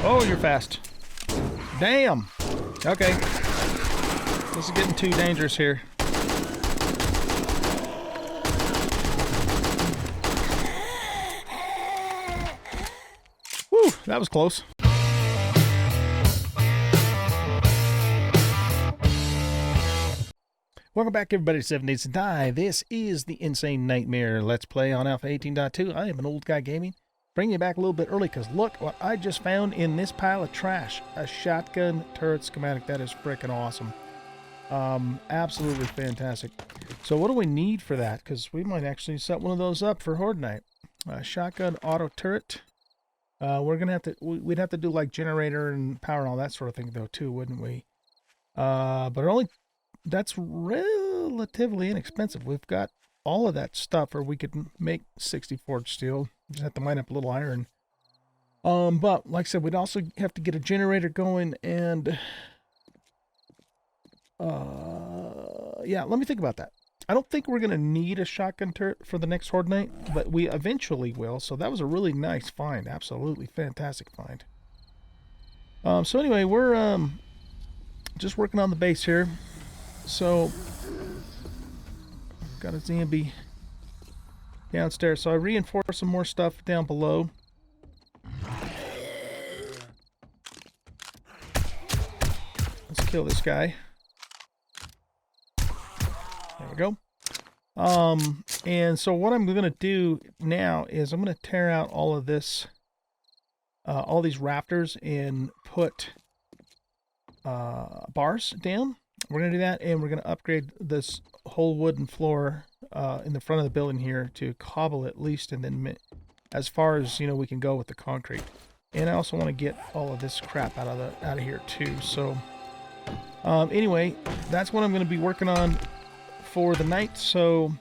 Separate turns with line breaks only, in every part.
Oh, you're fast. Damn. Okay. This is getting too dangerous here. Whew, that was close. Welcome back, everybody, to 7 Days to Die. This is the Insane Nightmare Let's Play on Alpha 18.2. I am an old guy gaming. Bringing you back a little bit early because look what I just found in this pile of trash. A shotgun turret schematic. That is freaking awesome. Absolutely fantastic. So what do we need for that? Because we might actually set one of those up for Horde Night. Shotgun auto turret. We're gonna have to. We'd have to do like generator and power and all that sort of thing though too, wouldn't we? But only that's relatively inexpensive. We've got all of that stuff, or we could make 60 forged steel. Just have to mine up a little iron. But like I said, we'd also have to get a generator going and. Yeah, let me think about that. I don't think we're going to need a shotgun turret for the next Horde Night, but we eventually will. So that was a really nice find. Absolutely fantastic find. So anyway, we're just working on the base here. So, got a zombie downstairs. So I reinforced some more stuff down below. Let's kill this guy. There we go. And so what I'm going to do now is I'm going to tear out all of this, all these rafters and put bars down. We're going to do that, and we're going to upgrade this whole wooden floor in the front of the building here to cobble at least, and then as far as, you know, we can go with the concrete. And I also want to get all of this crap out of here too. So anyway, that's what I'm going to be working on for the night. So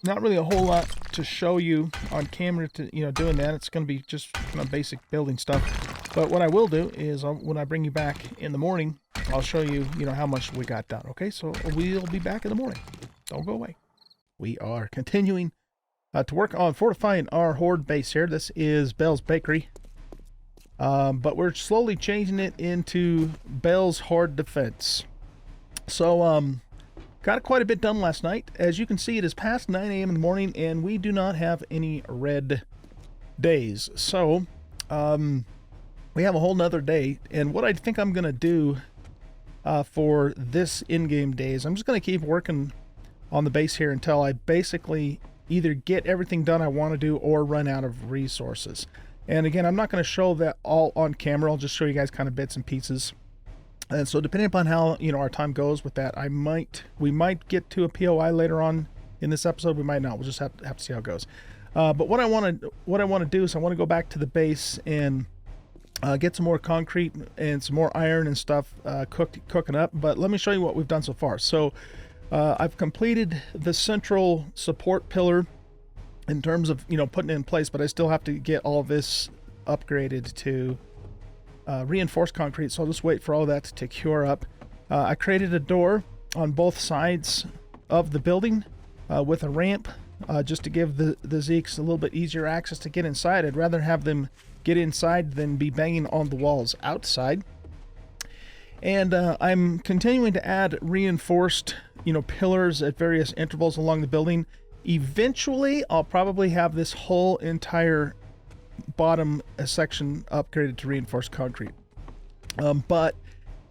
not really a whole lot to show you on camera to, you know, doing that. It's going to be just kind of basic building stuff. But what I will do is when I bring you back in the morning, I'll show you, you know, how much we got done. Okay, so we'll be back in the morning. Don't go away. We are continuing to work on fortifying our Horde base here. This is Bell's Bakery. But we're slowly changing it into Bell's Horde Defense. So, got quite a bit done last night. As you can see, it is past 9 a.m. in the morning, and we do not have any red days. So, we have a whole nother day. And what I think I'm going to do for this in-game days, I'm just going to keep working on the base here until I basically either get everything done I want to do or run out of resources. And again, I'm not going to show that all on camera. I'll just show you guys kind of bits and pieces. And so depending upon how, you know, our time goes with that, we might get to a POI later on in this episode. We might not. We'll just have to see how it goes. But what I want to do is I want to go back to the base and get some more concrete and some more iron and stuff cooking up. But let me show you what we've done so far. So I've completed the central support pillar in terms of, you know, putting it in place, but I still have to get all of this upgraded to reinforced concrete, so I'll just wait for all that to cure up. I created a door on both sides of the building with a ramp just to give the Zeeks a little bit easier access to get inside. I'd rather have them get inside than be banging on the walls outside. And I'm continuing to add reinforced, you know, pillars at various intervals along the building. Eventually, I'll probably have this whole entire bottom section upgraded to reinforced concrete. But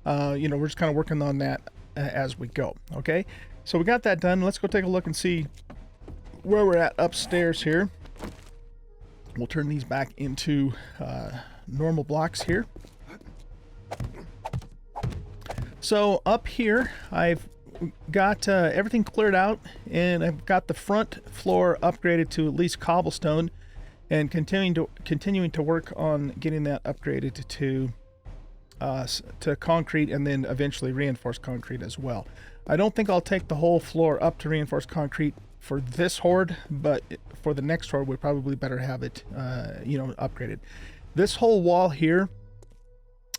you know, we're just kind of working on that as we go. Okay, so we got that done. Let's go take a look and see where we're at upstairs here. We'll turn these back into normal blocks here. So up here, I've got everything cleared out, and I've got the front floor upgraded to at least cobblestone, and continuing to work on getting that upgraded to concrete, and then eventually reinforced concrete as well. I don't think I'll take the whole floor up to reinforced concrete for this horde, but for the next horde we probably better have it you know, upgraded. This whole wall here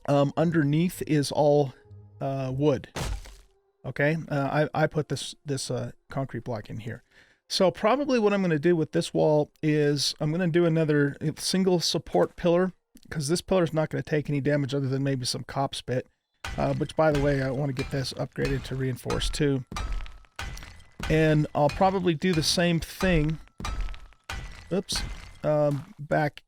underneath is all wood. Okay, I put this concrete block in here. So probably what I'm going to do with this wall is I'm going to do another single support pillar because this pillar is not going to take any damage other than maybe some cop spit. Which, by the way, I want to get this upgraded to reinforced too. And I'll probably do the same thing. Oops. Back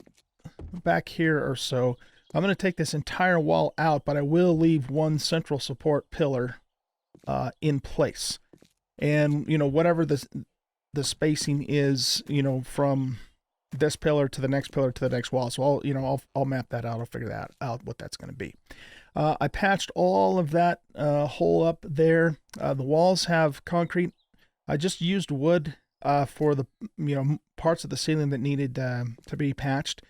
here or so. I'm going to take this entire wall out, but I will leave one central support pillar in place. And, you know, whatever the spacing is, you know, from this pillar to the next pillar to the next wall. So I'll map that out. I'll figure that out what that's going to be. I patched all of that hole up there. The walls have concrete. I just used wood for the parts of the ceiling that needed to be patched.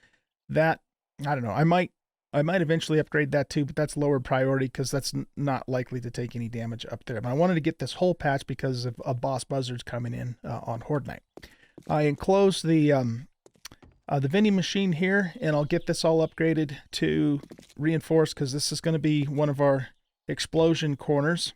That, I don't know. I might eventually upgrade that too, but that's lower priority because that's not likely to take any damage up there. But I wanted to get this whole patch because of boss buzzards coming in on Horde night. I enclosed the vending machine here, and I'll get this all upgraded to reinforced because this is going to be one of our explosion corners.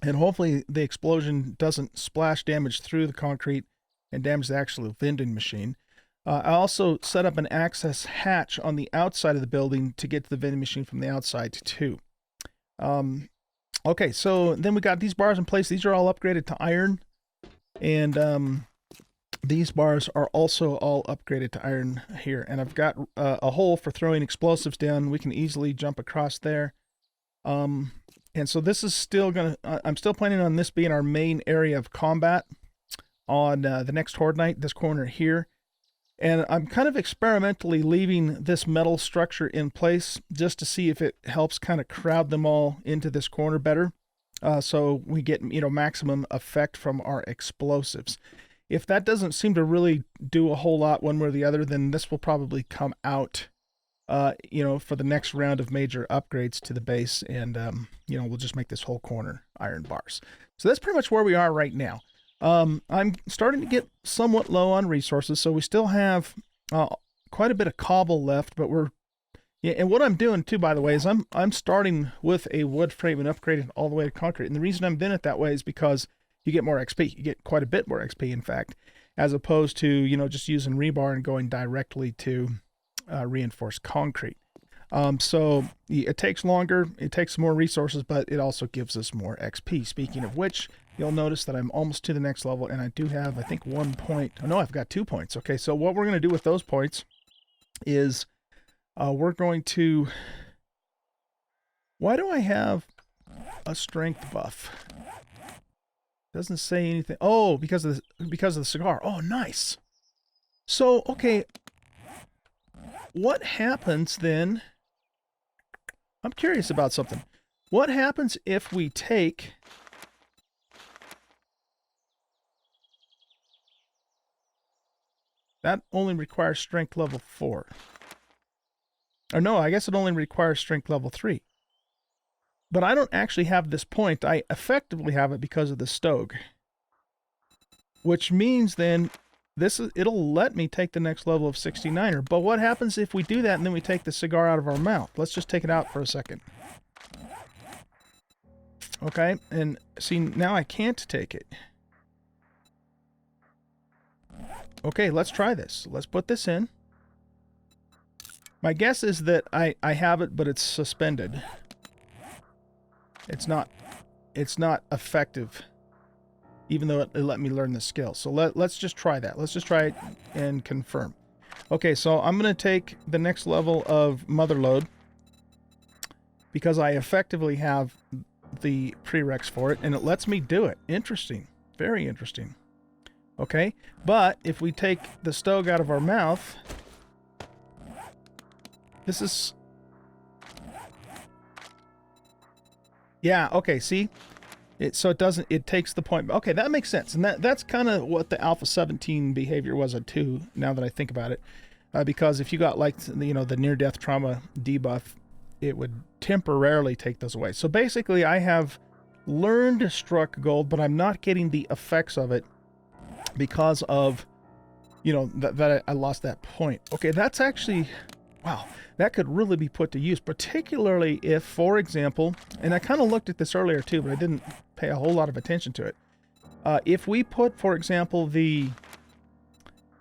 And hopefully the explosion doesn't splash damage through the concrete and damage the actual vending machine. I also set up an access hatch on the outside of the building to get to the vending machine from the outside too. Okay, so then we got these bars in place. These are all upgraded to iron. And these bars are also all upgraded to iron here. And I've got a hole for throwing explosives down. We can easily jump across there. And so this is still going to... I'm still planning on this being our main area of combat on the next Horde night, this corner here. And I'm kind of experimentally leaving this metal structure in place just to see if it helps kind of crowd them all into this corner better. So we get, maximum effect from our explosives. If that doesn't seem to really do a whole lot one way or the other, then this will probably come out, for the next round of major upgrades to the base. And, we'll just make this whole corner iron bars. So that's pretty much where we are right now. I'm starting to get somewhat low on resources, so we still have quite a bit of cobble left, but and what I'm doing too, by the way, is I'm starting with a wood frame and upgrading all the way to concrete. And the reason I'm doing it that way is because you get more XP. You get quite a bit more XP, in fact, as opposed to, just using rebar and going directly to reinforced concrete. So it takes longer, it takes more resources, but it also gives us more XP. Speaking of which, you'll notice that I'm almost to the next level, and I do have, I think, 1 point. Oh, no, I've got 2 points. Okay, so what we're going to do with those points is we're going to... Why do I have a strength buff? Doesn't say anything. Oh, because of the cigar. Oh, nice. So, okay, what happens then... I'm curious about something. What happens if we take... That only requires strength level 4. Or no, I guess it only requires strength level 3. But I don't actually have this point. I effectively have it because of the Stogue. Which means then it'll let me take the next level of 69er. But what happens if we do that and then we take the cigar out of our mouth? Let's just take it out for a second. Okay, and see, now I can't take it. Okay, let's try this. Let's put this in. My guess is that I have it, but it's suspended. It's not effective, even though it let me learn the skill. So let's just try that. Let's just try it and confirm. Okay, so I'm going to take the next level of Motherload because I effectively have the prereqs for it, and it lets me do it. Interesting. Very interesting. Okay, but if we take the Stogue out of our mouth, this is... Yeah, okay, see? So it takes the point. Okay, that makes sense. And that's kind of what the Alpha 17 behavior was at 2, now that I think about it. Because if you got, like, the near-death trauma debuff, it would temporarily take those away. So basically, I have learned Struck Gold, but I'm not getting the effects of it because of, that I lost that point. Okay, that's actually... Wow, that could really be put to use, particularly if, for example, and I kind of looked at this earlier too, but I didn't pay a whole lot of attention to it. If we put, for example, the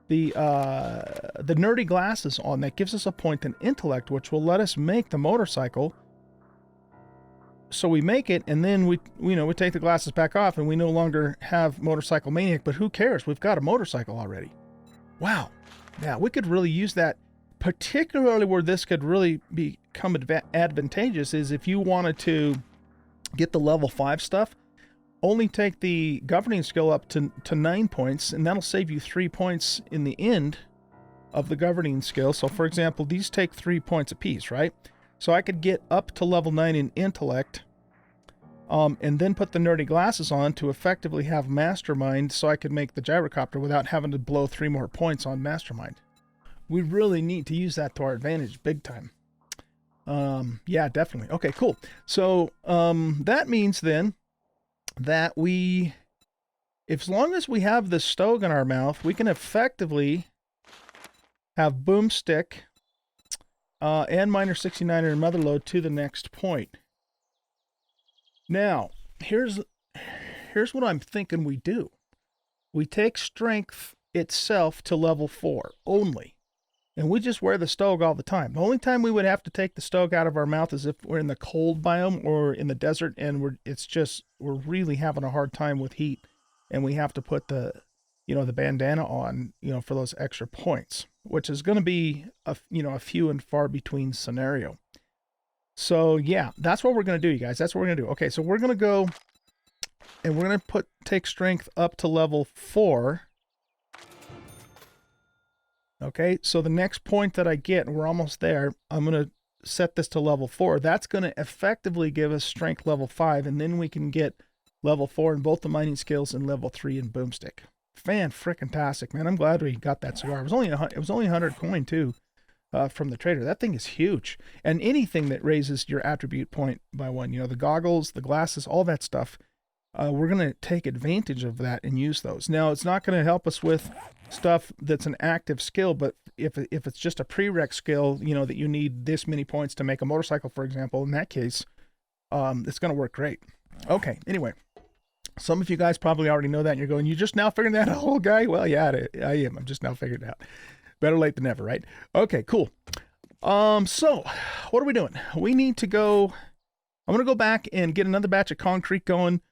the nerdy glasses on. That gives us a point in intellect, which will let us make the motorcycle. So we make it, and then we take the glasses back off, and we no longer have Motorcycle Maniac. But who cares? We've got a motorcycle already. Wow. Yeah, we could really use that. Particularly where this could really become advantageous is if you wanted to get the level 5 stuff. Only take the governing skill up to 9 points, and that'll save you 3 points in the end of the governing skill. So, for example, these take 3 points apiece, right? So I could get up to level 9 in intellect, and then put the nerdy glasses on to effectively have mastermind, so I could make the gyrocopter without having to blow 3 more points on mastermind. We really need to use that to our advantage, big time. Yeah, definitely. Okay, cool. So that means then that as long as we have the Stogue in our mouth, we can effectively have Boomstick and Miner 69er and Motherlode to the next point. Now, here's what I'm thinking we do. We take Strength itself to level 4 only, and we just wear the Stogue all the time. The only time we would have to take the Stogue out of our mouth is if we're in the cold biome or in the desert, and we're really having a hard time with heat, and we have to put the bandana on, for those extra points, which is going to be a few and far between scenario. So yeah, that's what we're going to do, you guys. That's what we're going to do. Okay, so we're going to go and we're going to take Strength up to level 4. Okay, so the next point that I get, and we're almost there, I'm going to set this to level 4. That's going to effectively give us Strength level 5, and then we can get level 4 in both the mining skills and level 3 in Boomstick. Fan-frickin-tastic, man. I'm glad we got that cigar. It was only 100 coin, too, from the trader. That thing is huge. And anything that raises your attribute point by 1, the goggles, the glasses, all that stuff, we're going to take advantage of that and use those. Now, it's not going to help us with stuff that's an active skill, but if it's just a prereq skill, that you need this many points to make a motorcycle, for example, in that case, it's going to work great. Okay, anyway, some of you guys probably already know that, and you're going, you just now figuring that out, old guy? Well, yeah, I am. I'm just now figuring it out. Better late than never, right? Okay, cool. So what are we doing? We need to go, I'm going to go back and get another batch of concrete going.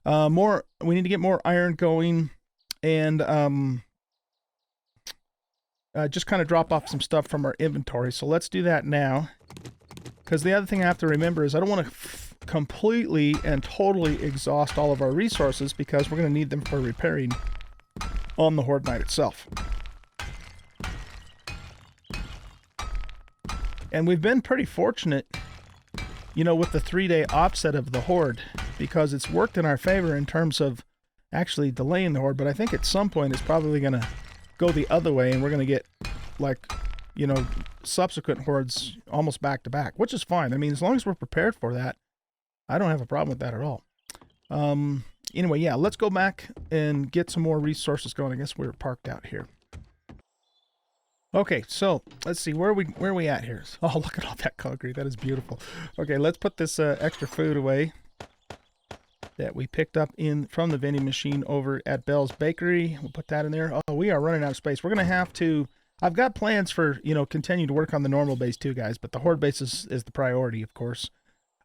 We need to get more iron going, and just kind of drop off some stuff from our inventory. So let's do that now, because the other thing I have to remember is I don't want to completely and totally exhaust all of our resources, because we're going to need them for repairing on the Horde night itself. And we've been pretty fortunate, with the 3-day offset of the Horde, because it's worked in our favor in terms of actually delaying the Horde. But I think at some point it's probably going to go the other way, and we're going to get, subsequent Hordes almost back to back, which is fine. I mean, as long as we're prepared for that, I don't have a problem with that at all. Anyway, yeah, let's go back and get some more resources going. I guess we're parked out here. Okay, so let's see, where are we at here? Oh, look at all that concrete. That is beautiful. Okay, let's put this extra food away that we picked up from the vending machine over at Bell's Bakery. We'll put that in there. Oh, we are running out of space. We're going to have to, I've got plans for, continue to work on the normal base too, guys, but the Horde base is the priority, of course.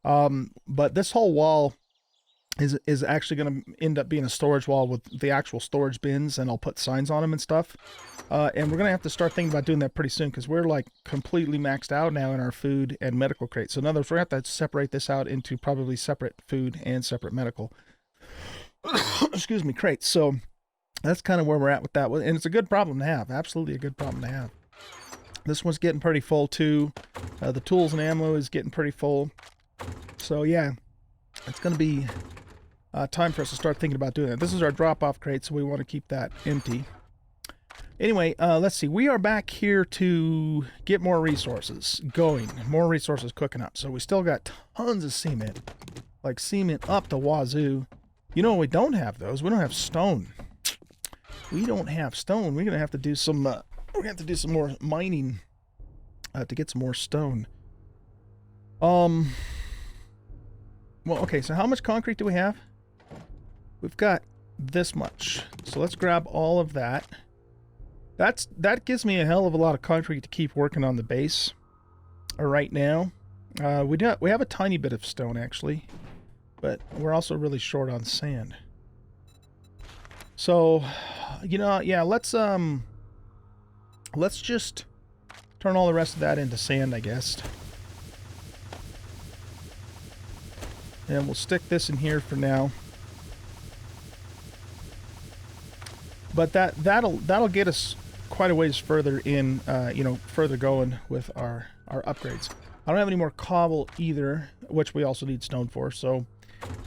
But this whole wall is actually going to end up being a storage wall with the actual storage bins, and I'll put signs on them and stuff. And we're going to have to start thinking about doing that pretty soon, because we're completely maxed out now in our food and medical crates. So in other words, we're going to have to separate this out into probably separate food and separate medical excuse me, crates. So that's kind of where we're at with that. And it's a good problem to have. Absolutely a good problem to have. This one's getting pretty full too. The tools and ammo is getting pretty full. So yeah, it's going to be time for us to start thinking about doing that. This is our drop-off crate, so we want to keep that empty. Anyway, let's see. We are back here to get more resources going. More resources cooking up. So we still got tons of cement. Cement up the wazoo. We don't have those. We don't have stone. We don't have stone. We're going to have to do some more mining to get some more stone. Well, okay, so how much concrete do we have? We've got this much. So let's grab all of that. that gives me a hell of a lot of concrete to keep working on the base. Right now, we have a tiny bit of stone actually, but we're also really short on sand. So, you know, yeah, let's just turn all the rest of that into sand, I guess. And we'll stick this in here for now. But that'll get us quite a ways further in, you know, further going with our upgrades. I don't have any more cobble either, which we also need stone for. So,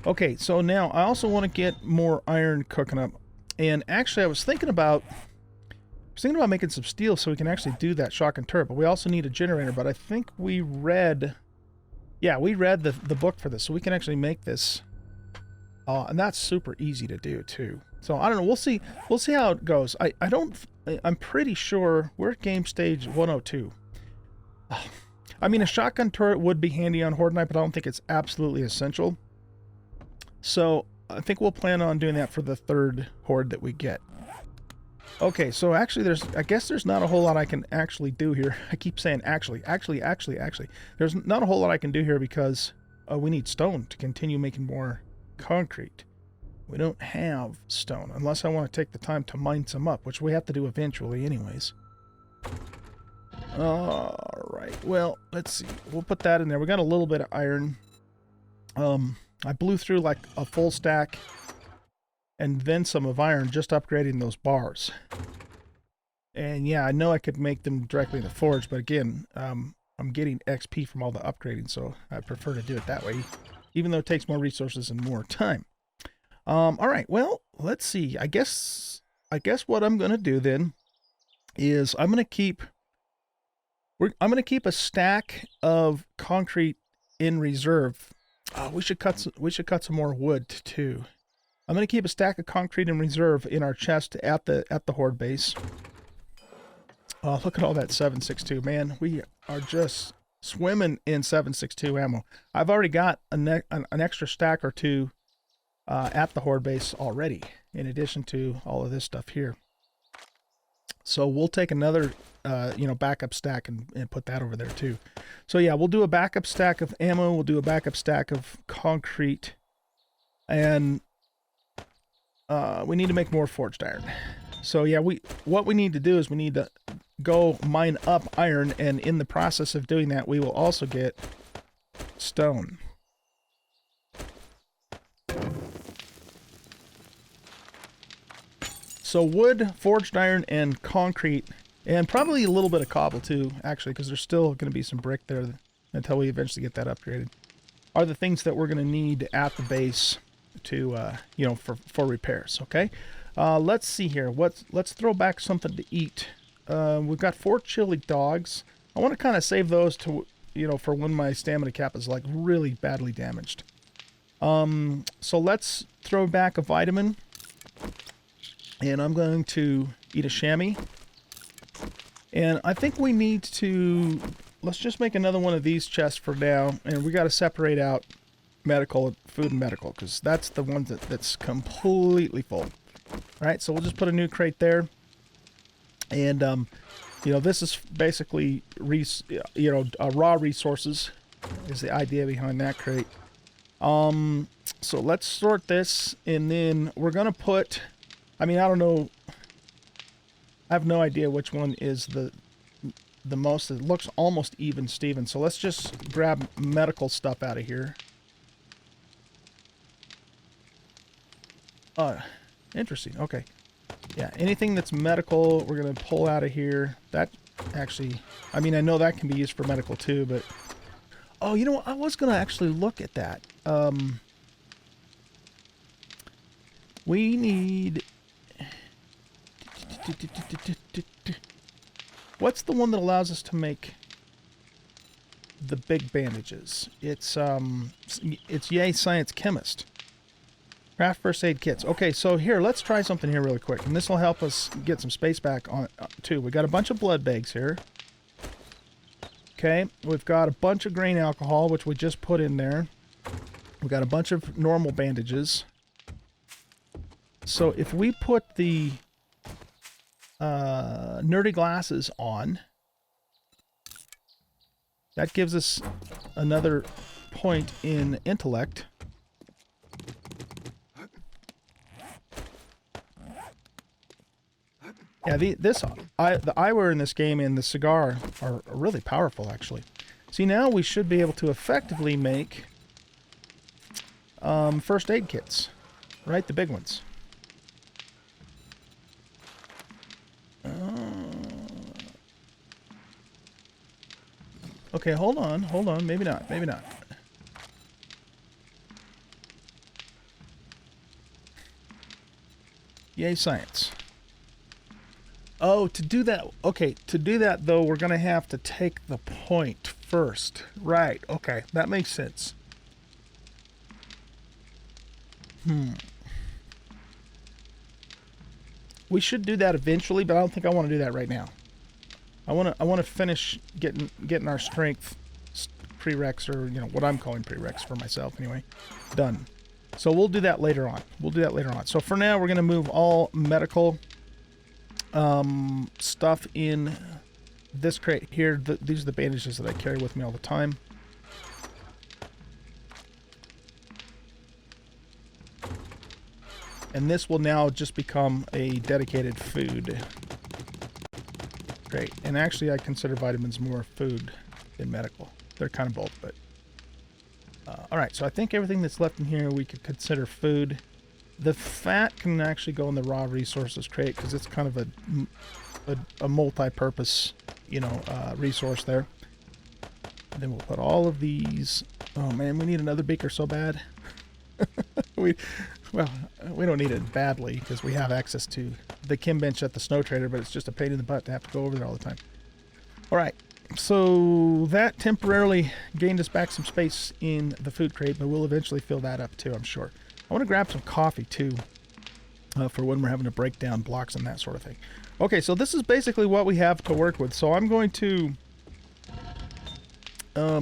okay, so now I also want to get more iron cooking up. And actually, I was thinking about making some steel so we can actually do that shotgun turret. But we also need a generator. But I think we read, yeah, we read the book for this, so we can actually make this. And that's super easy to do too. So I don't know. We'll see how it goes. I'm pretty sure we're at game stage 102. I mean, a shotgun turret would be handy on Horde Night, but I don't think it's absolutely essential. So I think we'll plan on doing that for the third Horde that we get. Okay, so actually I guess there's not a whole lot I can actually do here. I keep saying actually. There's not a whole lot I can do here because we need stone to continue making more concrete. We don't have stone, unless I want to take the time to mine some up, which we have to do eventually anyways. Alright, well, let's see. We'll put that in there. We got a little bit of iron. I blew through like a full stack and then some of iron just upgrading those bars. And yeah, I know I could make them directly in the forge, but again, I'm getting XP from all the upgrading, so I prefer to do it that way, even though it takes more resources and more time. Alright, well, let's see. I guess what I'm gonna do then is I'm gonna keep a stack of concrete in reserve. We should cut some more wood too. I'm gonna keep a stack of concrete in reserve in our chest at the Horde base. Look at all that 7.62, man. We are just swimming in 7.62 ammo. I've already got an extra stack or two at the Horde base already, in addition to all of this stuff here. So we'll take another you know, backup stack and put that over there too. So yeah, we'll do a backup stack of ammo, we'll do a backup stack of concrete, and we need to make more forged iron. So yeah, what we need to do is we need to go mine up iron, and in the process of doing that, we will also get stone. So wood, forged iron, and concrete, and probably a little bit of cobble too, actually, because there's still going to be some brick there until we eventually get that upgraded, are the things that we're going to need at the base to, you know, for repairs. Okay, let's see here. Let's throw back something to eat. We've got 4 chili dogs. I want to kind of save those to, you know, for when my stamina cap is like really badly damaged. So let's throw back a vitamin. And I'm going to eat a chamois. And I think we need to... Let's just make another one of these chests for now. And we got to separate out medical, food and medical, because that's the one that's completely full. Alright, so we'll just put a new crate there. And, you know, this is basically, raw resources is the idea behind that crate. So let's sort this, and then we're going to put... I mean, I don't know. I have no idea which one is the most. It looks almost even, Steven. So let's just grab medical stuff out of here. Interesting. Okay. Yeah, anything that's medical, we're going to pull out of here. That actually, I mean, I know that can be used for medical too, but... Oh, you know what? I was going to actually look at that. We need... What's the one that allows us to make the big bandages? It's Yay Science Chemist. Craft first aid kits. Okay, so here, let's try something here really quick, and this will help us get some space back on too. We got a bunch of blood bags here. Okay, we've got a bunch of grain alcohol, which we just put in there. We've got a bunch of normal bandages. So if we put the nerdy glasses on. That gives us another point in intellect. Yeah, the eyewear in this game and the cigar are really powerful, actually. See, now we should be able to effectively make first aid kits, right? The big ones. Okay, hold on. Maybe not. Yay, science. Oh, to do that, okay, to do that, though, we're going to have to take the point first. Right, okay, that makes sense. We should do that eventually, but I don't think I want to do that right now. I want to finish getting our strength prereqs, or, you know, what I'm calling prereqs for myself anyway, done. So we'll do that later on. So for now, we're going to move all medical stuff in this crate here. These are the bandages that I carry with me all the time. And this will now just become a dedicated food crate. And actually, I consider vitamins more food than medical. They're kind of both, but... Alright, so I think everything that's left in here we could consider food. The fat can actually go in the raw resources crate because it's kind of a multi-purpose, you know, resource there. And then we'll put all of these... Oh man, we need another beaker so bad. we don't need it badly because we have access to the chem bench at the snow trader, but it's just a pain in the butt to have to go over there all the time. Alright, so that temporarily gained us back some space in the food crate, but we'll eventually fill that up too, I'm sure. I want to grab some coffee too, for when we're having to break down blocks and that sort of thing. Okay, so this is basically what we have to work with. So I'm going to go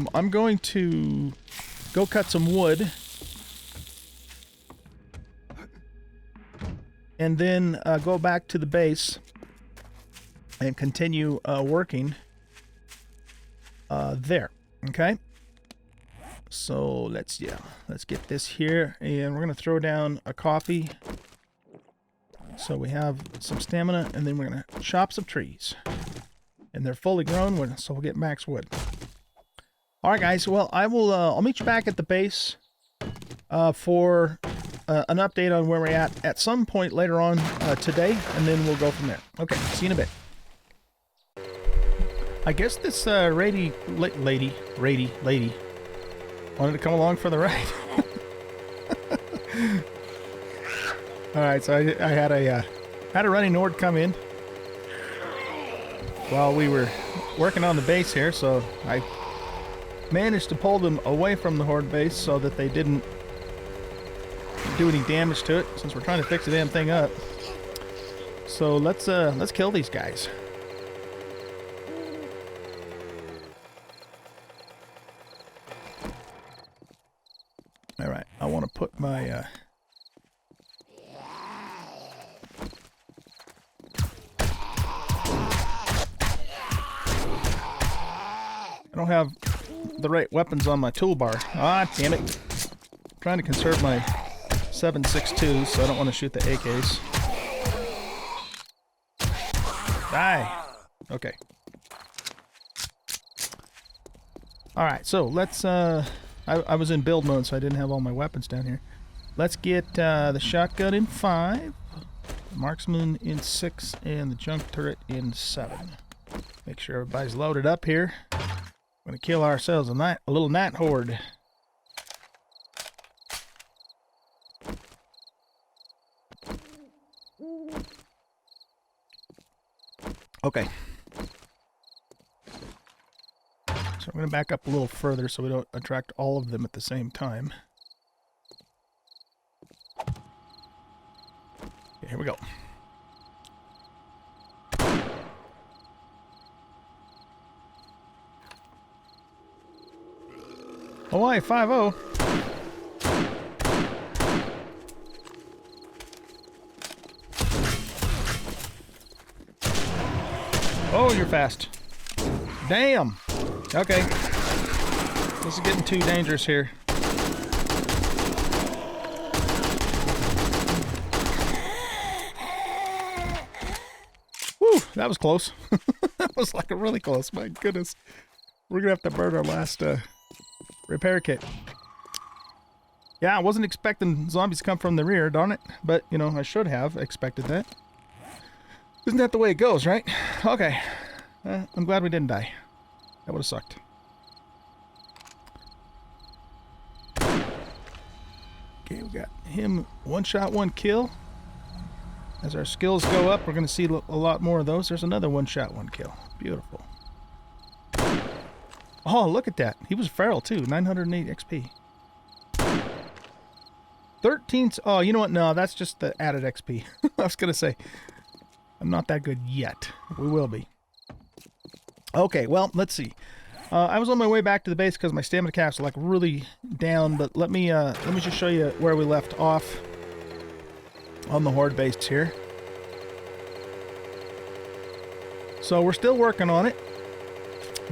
cut some wood, and then go back to the base and continue working there. Okay. So let's get this here, and we're gonna throw down a coffee so we have some stamina, and then we're gonna chop some trees, and they're fully grown, so we'll get max wood. All right, guys. Well, I'll meet you back at the base for an update on where we're at some point later on today, and then we'll go from there. Okay, see you in a bit. I guess this lady wanted to come along for the ride. All right, so I had a running Horde come in while we were working on the base here, so I managed to pull them away from the Horde base so that they didn't do any damage to it, since we're trying to fix the damn thing up. So let's kill these guys. All right, I want to put my I don't have the right weapons on my toolbar. Ah, damn it. I'm trying to conserve my 7.62, so I don't want to shoot the AKs. Die! Okay. Alright, so let's, I was in build mode, so I didn't have all my weapons down here. Let's get the shotgun in 5, the marksman in 6, and the junk turret in 7. Make sure everybody's loaded up here. We're going to kill ourselves a little night horde. Okay. So I'm going to back up a little further so we don't attract all of them at the same time. Okay, here we go. Hawaii 5-0. fast. Damn! Okay. This is getting too dangerous here. Whew, that was close. That was like really close. My goodness. We're gonna have to burn our last repair kit. Yeah, I wasn't expecting zombies to come from the rear, darn it. But, you know, I should have expected that. Isn't that the way it goes, right? Okay. I'm glad we didn't die. That would have sucked. Okay, we got him one shot, one kill. As our skills go up, we're going to see a lot more of those. There's another one shot, one kill. Beautiful. Oh, look at that. He was feral too. 908 XP. 13. Oh, you know what? No, that's just the added XP. I was going to say, I'm not that good yet. We will be. Okay, well, let's see. I was on my way back to the base because my stamina caps are like really down, but let me just show you where we left off on the Horde base here. So we're still working on it,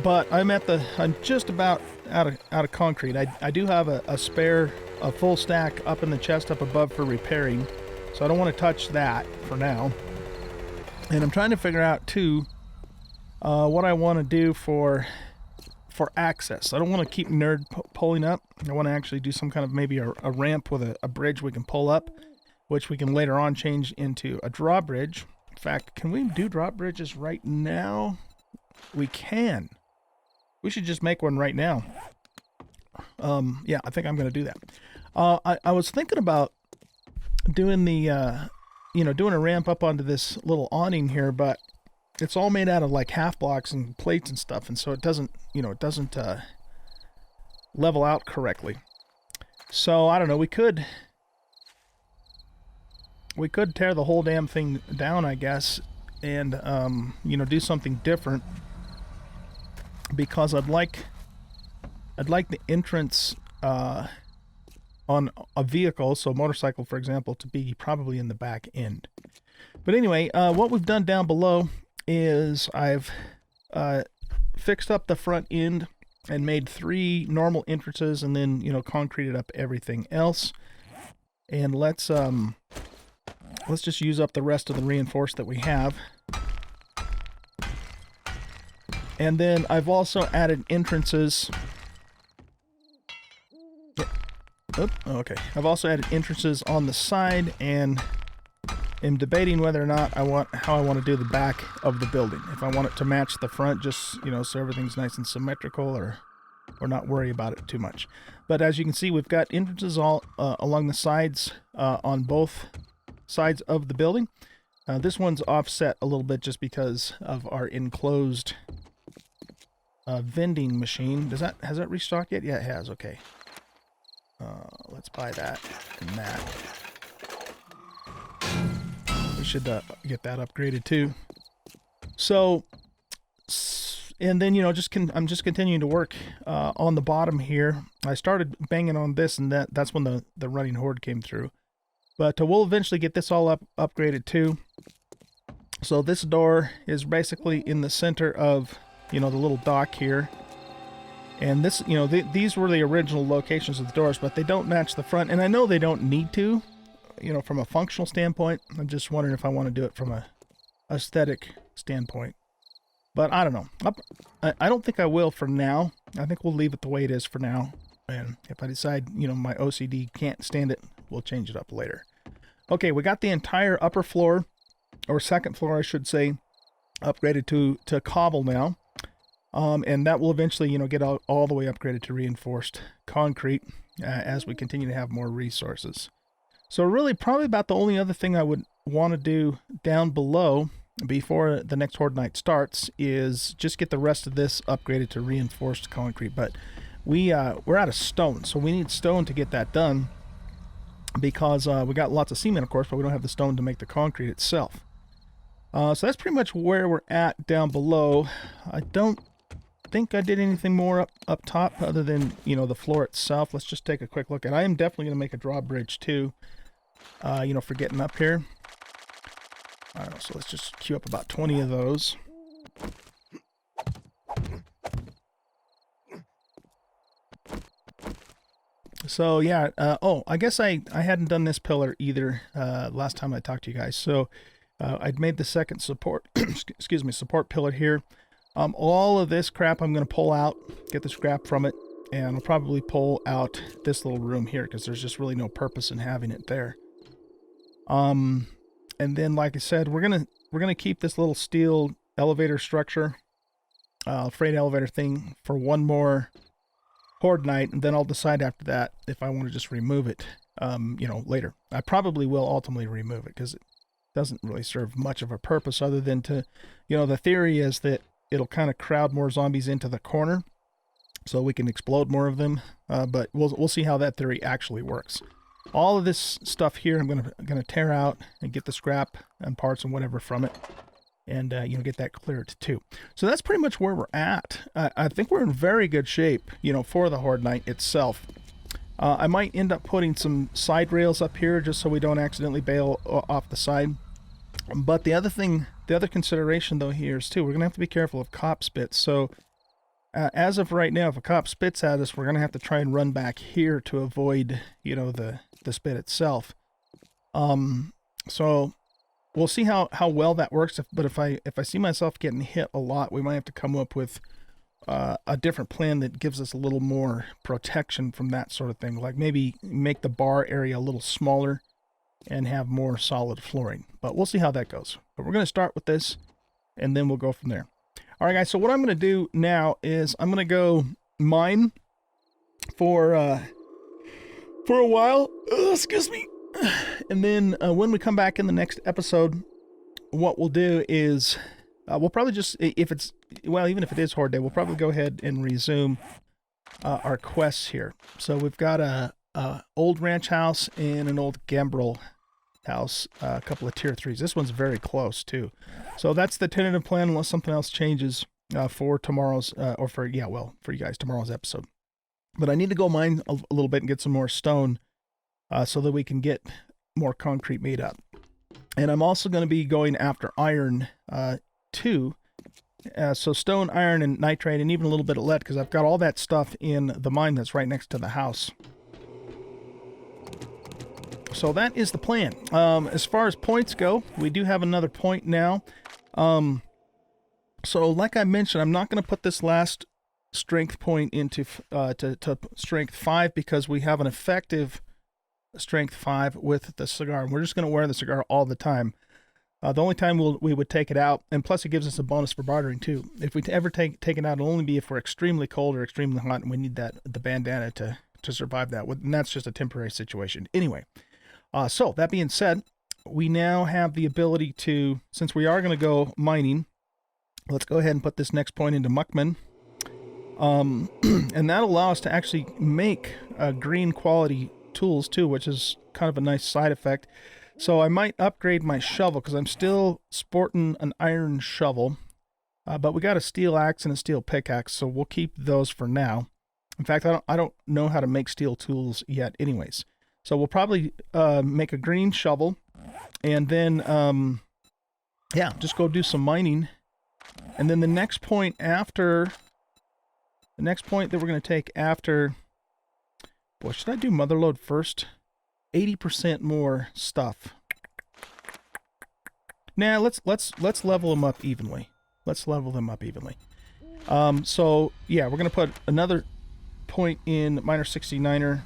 but I'm just about out of concrete. I do have a spare, a full stack up in the chest up above for repairing, so I don't want to touch that for now. And I'm trying to figure out too what I want to do for access. I don't want to keep nerd pulling up. I want to actually do some kind of maybe a ramp with a bridge we can pull up, which we can later on change into a drawbridge. In fact, can we do drawbridges right now? We can. We should just make one right now. Yeah, I think I'm going to do that. I was thinking about doing the, doing a ramp up onto this little awning here, but it's all made out of like half blocks and plates and stuff, and so it doesn't, level out correctly. So I don't know. We could tear the whole damn thing down, I guess, and do something different, because I'd like the entrance on a vehicle, so a motorcycle, for example, to be probably in the back end. But anyway, what we've done down below is I've fixed up the front end and made 3 normal entrances, and then concreted up everything else. And let's just use up the rest of the reinforced that we have. And then I've also added entrances. Oh, okay. I've also added entrances on the side, and am debating whether or not how I want to do the back of the building. If I want it to match the front, just so everything's nice and symmetrical, or not worry about it too much. But as you can see, we've got entrances all along the sides on both sides of the building. This one's offset a little bit just because of our enclosed vending machine. Has that restocked yet? Yeah, it has. Okay. Let's buy that and that. We should get that upgraded too. So, and then I'm just continuing to work on the bottom here. I started banging on this, and that's when the running Horde came through. But we'll eventually get this all upgraded too. So this door is basically in the center of the little dock here. And this, these were the original locations of the doors, but they don't match the front. And I know they don't need to, from a functional standpoint. I'm just wondering if I want to do it from a aesthetic standpoint. But I don't know. I don't think I will for now. I think we'll leave it the way it is for now. And if I decide, my OCD can't stand it, we'll change it up later. Okay, we got the entire upper floor, or second floor, I should say, upgraded to cobble now. And that will eventually, get all the way upgraded to reinforced concrete as we continue to have more resources. So really, probably about the only other thing I would want to do down below before the next Horde night starts is just get the rest of this upgraded to reinforced concrete. But we're out of stone, so we need stone to get that done, because we got lots of cement, of course, but we don't have the stone to make the concrete itself. So that's pretty much where we're at down below. I don't think I did anything more up top other than the floor itself. Let's just take a quick look. And I am definitely going to make a drawbridge too, for getting up here. All right, so let's just queue up about 20 of those. So yeah, oh, I guess I hadn't done this pillar either last time I talked to you guys. So I'd made the second support, excuse me, support pillar here. All of this crap I'm going to pull out, get the scrap from it, and I'll probably pull out this little room here because there's just really no purpose in having it there. And then, like I said, we're gonna keep this little steel elevator structure, freight elevator thing for one more Horde night, and then I'll decide after that if I want to just remove it, you know, later. I probably will ultimately remove it because it doesn't really serve much of a purpose other than to, you know, the theory is that it'll kind of crowd more zombies into the corner so we can explode more of them, but we'll see how that theory actually works. All of this stuff here I'm gonna tear out and get the scrap and parts and whatever from it, and you know, get that cleared too. So that's pretty much where we're at. I think we're in very good shape, you know, for the Horde night itself. I might end up putting some side rails up here just so we don't accidentally bail off the side. But the other thing, the other consideration though here is too, we're gonna have to be careful of cop spits. So as of right now, if a cop spits at us, we're gonna have to try and run back here to avoid, you know, the spit itself. So we'll see how well that works. But if I see myself getting hit a lot, we might have to come up with a different plan that gives us a little more protection from that sort of thing. Like maybe make the bar area a little smaller and have more solid flooring. But we'll see how that goes. But we're going to start with this, and then we'll go from there. All right, guys. So what I'm going to do now is I'm going to go mine for a while. Excuse me. And then when we come back in the next episode, what we'll do is we'll probably just, if it's, well, even if it is Horde Day, we'll probably go ahead and resume our quests here. So we've got a old ranch house and an old gambrel house, a couple of tier 3s. This one's very close too. So that's the tentative plan unless something else changes for tomorrow's, or for, yeah, well, for you guys, tomorrow's episode. But I need to go mine a little bit and get some more stone so that we can get more concrete made up. And I'm also going to be going after iron too. So stone, iron, and nitrate, and even a little bit of lead, because I've got all that stuff in the mine that's right next to the house. So that is the plan. As far as points go, we do have another point now. So like I mentioned, I'm not going to put this last strength point into to strength 5 because we have an effective strength 5 with the cigar. We're just going to wear the cigar all the time. The only time we would take it out, and plus it gives us a bonus for bartering too. If we ever take it out, it'll only be if we're extremely cold or extremely hot, and we need the bandana to survive that. And that's just a temporary situation. Anyway, so that being said, we now have the ability to, since we are going to go mining, let's go ahead and put this next point into Muckman. And that'll allow us to actually make green quality tools too, which is kind of a nice side effect. So I might upgrade my shovel because I'm still sporting an iron shovel, but we got a steel axe and a steel pickaxe, so we'll keep those for now. In fact, I don't know how to make steel tools yet anyways. So we'll probably make a green shovel, and then yeah, just go do some mining. And then the next point that we're going to take after, boy, should I do motherload first? 80% more stuff. Nah, let's level them up evenly. Let's level them up evenly. So yeah, we're gonna put another point in Miner 69er,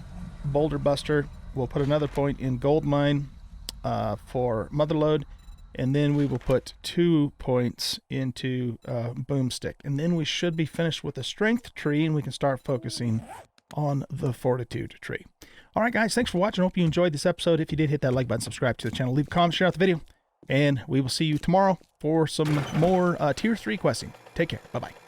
Boulder Buster. We'll put another point in Gold Mine for Motherload, and then we will put 2 points into Boomstick, and then we should be finished with the Strength tree, and we can start focusing on the Fortitude tree. All right, guys, thanks for watching. Hope you enjoyed this episode. If you did, hit that like button, subscribe to the channel, leave a comment, share out the video, and we will see you tomorrow for some more Tier 3 questing. Take care. Bye-bye.